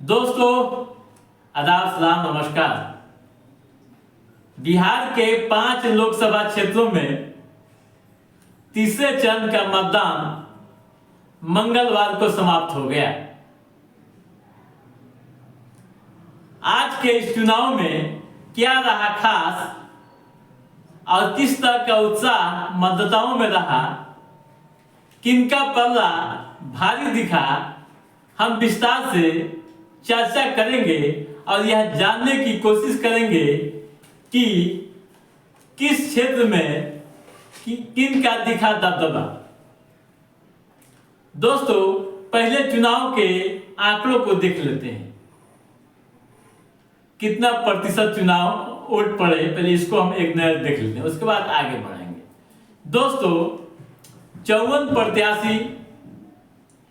दोस्तों आदाब सलाम नमस्कार। बिहार के 5 लोकसभा क्षेत्रों में तीसरे चरण का मतदान मंगलवार को समाप्त हो गया। आज के इस चुनाव में क्या रहा खास और किस तरह का उत्साह मतदाताओं में रहा, किनका पल्ला भारी दिखा, हम विस्तार से चर्चा करेंगे और यह जानने की कोशिश करेंगे कि किस क्षेत्र में किन का दिखा दबदबा। दोस्तों पहले चुनाव के आंकड़ों को देख लेते हैं, कितना प्रतिशत चुनाव वोट पड़े, पहले इसको हम एक नजर देख लेते हैं, उसके बाद आगे बढ़ेंगे। दोस्तों 54 प्रत्याशी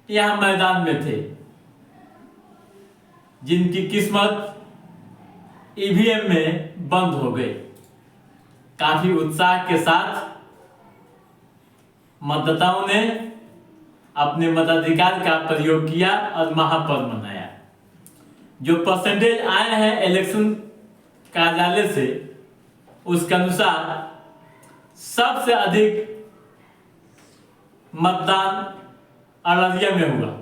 यहां मैदान में थे, जिनकी किस्मत ईवीएम में बंद हो गई। काफी उत्साह के साथ मतदाताओं ने अपने मताधिकार का प्रयोग किया और महापर्व मनाया। जो परसेंटेज आए हैं इलेक्शन कार्यालय से, उसके अनुसार सबसे अधिक मतदान अररिया में हुआ,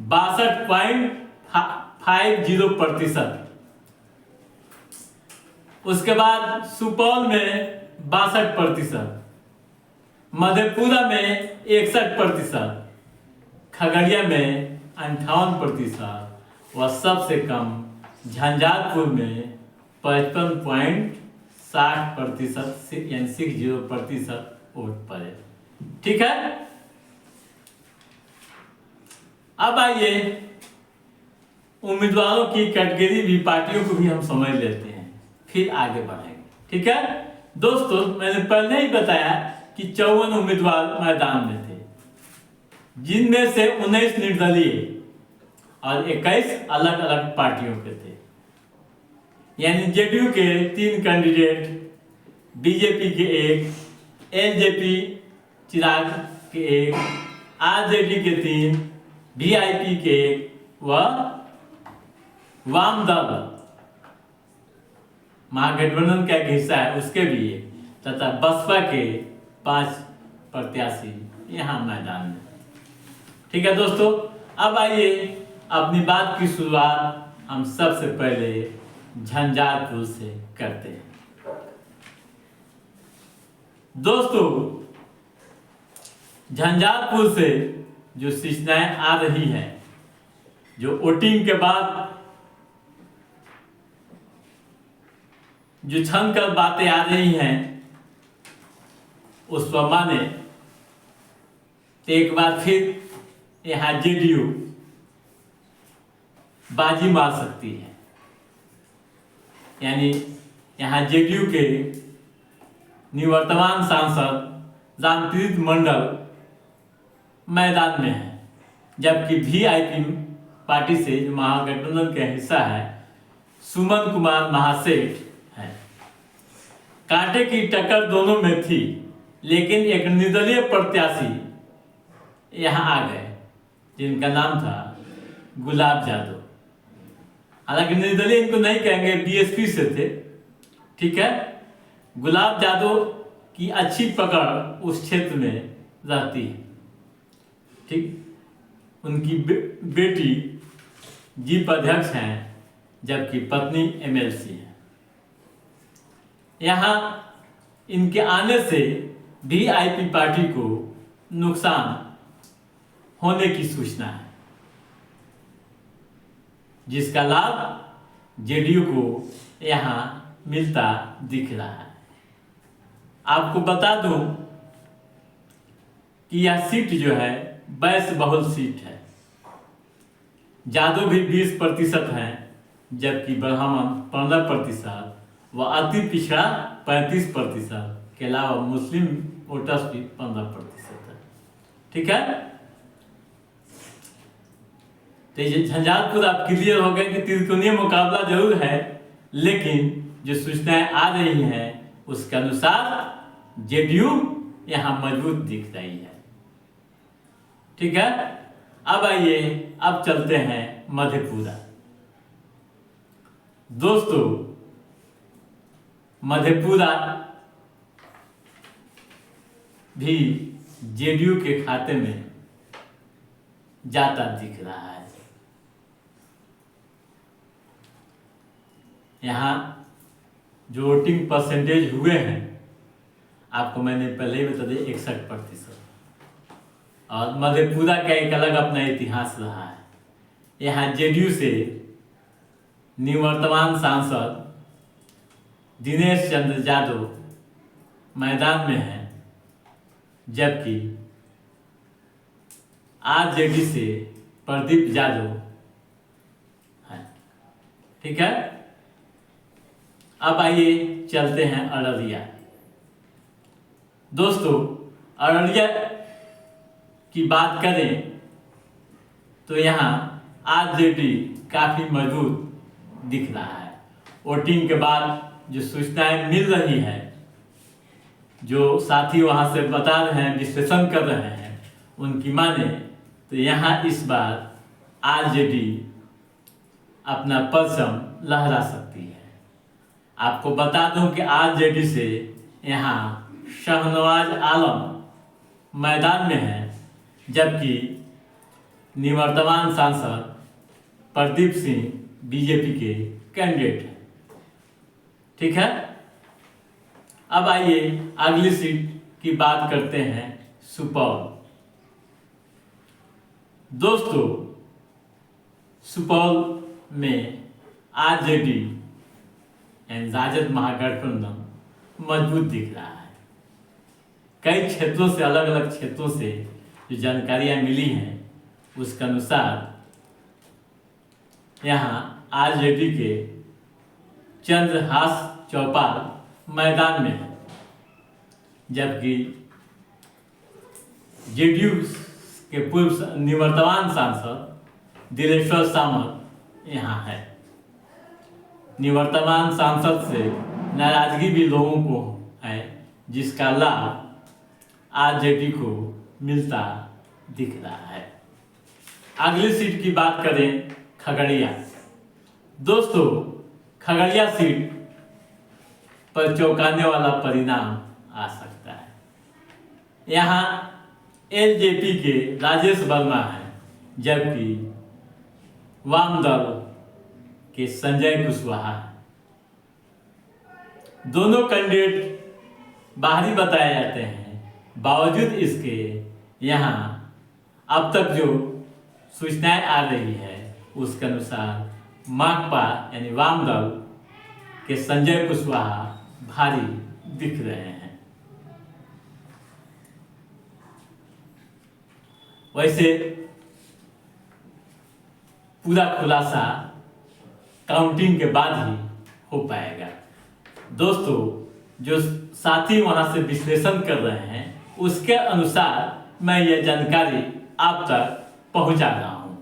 62.50%। उसके बाद सुपौल में 62%, मधेपुरा में 61%, खगड़िया में 58% व सबसे कम झंझारपुर में 55.60% यानी 60% वोट पड़े। ठीक है, अब आइए उम्मीदवारों की कैटेगरी भी, पार्टियों को भी हम समझ लेते हैं, फिर आगे बढ़ेंगे। ठीक है दोस्तों, मैंने पहले ही बताया कि 54 उम्मीदवार मैदान में थे, जिनमें से 19 निर्दलीय और 21 अलग अलग पार्टियों के थे। यानी जेडीयू के 3 कैंडिडेट, बीजेपी के 1, एलजेपी चिराग के 1, आरजेडी के 3, वीआईपी के 1 व वाम दल महागठबंधन का एक हिस्सा है उसके भी 1 तथा बसपा के 5 प्रत्याशी यहाँ मैदान में। ठीक है दोस्तों, अब आइए अपनी बात की शुरुआत हम सबसे पहले झंझारपुर से करते हैं। दोस्तों झंझारपुर से जो सूचनाएं आ रही हैं, जो वोटिंग के बाद जो छन कर बातें आ रही हैं, उस पर माने तो एक बार फिर यहाँ जेडीयू बाजी मार सकती है। यानी यहाँ जेडीयू के निवर्तमान सांसद रामतीर्थ मंडल मैदान में है, जबकि वीआईपी पार्टी से जो महागठबंधन का हिस्सा है, सुमन कुमार महासेठ है। कांटे की टक्कर दोनों में थी, लेकिन एक निर्दलीय प्रत्याशी यहाँ आ गए, जिनका नाम था गुलाब यादव। हालांकि निर्दलीय इनको नहीं कहेंगे, बीएसपी से थे। ठीक है, गुलाब यादव की अच्छी पकड़ उस क्षेत्र में रहती है। ठीक, उनकी बेटी जीप अध्यक्ष हैं, जबकि पत्नी एमएलसी है। यहाँ इनके आने से वीआईपी पार्टी को नुकसान होने की सूचना है, जिसका लाभ जेडीयू को यहाँ मिलता दिख रहा है। आपको बता दूं कि यह सीट जो है वैश्य बहुल सीट है। जादव भी 20% हैं, जबकि ब्राह्मण 15% व अति पिछड़ा 35% के अलावा मुस्लिम वोटर्स भी 15% है। ठीक है, तो ये झंझारपुर आप क्लियर हो गए कि त्रिकोणीय मुकाबला जरूर है, लेकिन जो सूचनाएं आ रही हैं उसके अनुसार जेडीयू यहाँ मजबूत दिख रही है। ठीक है, अब आइए अब चलते हैं मधेपुरा। दोस्तों, मधेपुरा भी जेडीयू के खाते में जाता दिख रहा है। यहाँ जो वोटिंग परसेंटेज हुए हैं, आपको मैंने पहले ही बता दिया 61%। और मधेपुरा का एक अलग अपना इतिहास रहा है। यहाँ जेडीयू से निवर्तमान सांसद दिनेश चंद्र यादव मैदान में हैं, जबकि आरजेडी से प्रदीप यादव हैं। ठीक है, अब आइए चलते हैं अररिया। दोस्तों, अररिया की बात करें तो यहाँ आरजेडी काफ़ी मजबूत दिख रहा है। वोटिंग के बाद जो सूचनाएं मिल रही है, जो साथी वहाँ से बता रहे हैं, विश्लेषण कर रहे हैं, उनकी माने तो यहाँ इस बार आरजेडी अपना परचम लहरा सकती है। आपको बता दूं कि आरजेडी से यहाँ शाहनवाज आलम मैदान में है, जबकि निवर्तमान सांसद प्रदीप सिंह बीजेपी के कैंडिडेट हैं। ठीक है, अब आइए अगली सीट की बात करते हैं, सुपौल। दोस्तों, सुपौल में आरजेडी एंड राजद महागठबंधन मजबूत दिख रहा है। कई क्षेत्रों से, अलग अलग क्षेत्रों से जो जानकारियां मिली हैं, उसके अनुसार यहाँ आरजेडी के चंद्रहास चौपाल मैदान में है, जबकि जेडीयू के पूर्व निवर्तमान सांसद दिलेश्वर सामंत यहाँ है। निवर्तमान सांसद से नाराजगी भी लोगों को है, जिसका लाभ आरजेडी को मिलता दिख रहा है। अगली सीट की बात करें, खगड़िया। दोस्तों, खगड़िया सीट पर चौंकाने वाला परिणाम आ सकता है। यहाँ एलजेपी के राजेश वर्मा हैं, जबकि वाम दल के संजय कुशवाहा हैं। दोनों कैंडिडेट बाहरी बताए जाते हैं, बावजूद इसके यहाँ अब तक जो सूचनाएं आ रही है, उसके अनुसार माकपा यानी वाम दल के संजय कुशवाहा भारी दिख रहे हैं। वैसे पूरा खुलासा काउंटिंग के बाद ही हो पाएगा। दोस्तों, जो साथी वहां से विश्लेषण कर रहे हैं, उसके अनुसार मैं यह जानकारी आप तक पहुंचा रहा हूं।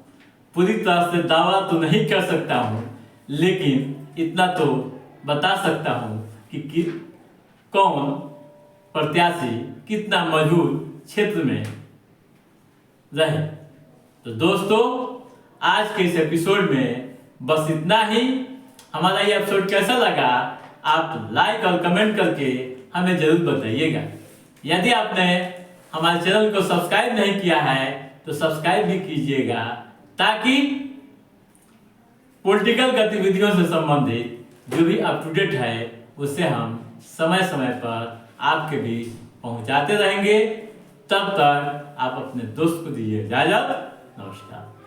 पूरी तरह से दावा तो नहीं कर सकता हूं, लेकिन इतना तो बता सकता हूं कि कौन प्रत्याशी कितना मजबूत क्षेत्र में रहे। तो दोस्तों, आज के इस एपिसोड में बस इतना ही। हमारा ये एपिसोड कैसा लगा, आप लाइक और कमेंट करके हमें जरूर बताइएगा। यदि आपने हमारे चैनल को सब्सक्राइब नहीं किया है तो सब्सक्राइब भी कीजिएगा, ताकि पॉलिटिकल गतिविधियों से संबंधित जो भी अप टू डेट है, उसे हम समय समय पर आपके बीच पहुंचाते रहेंगे। तब तक आप अपने दोस्त को दीजिए इजाजत। नमस्कार।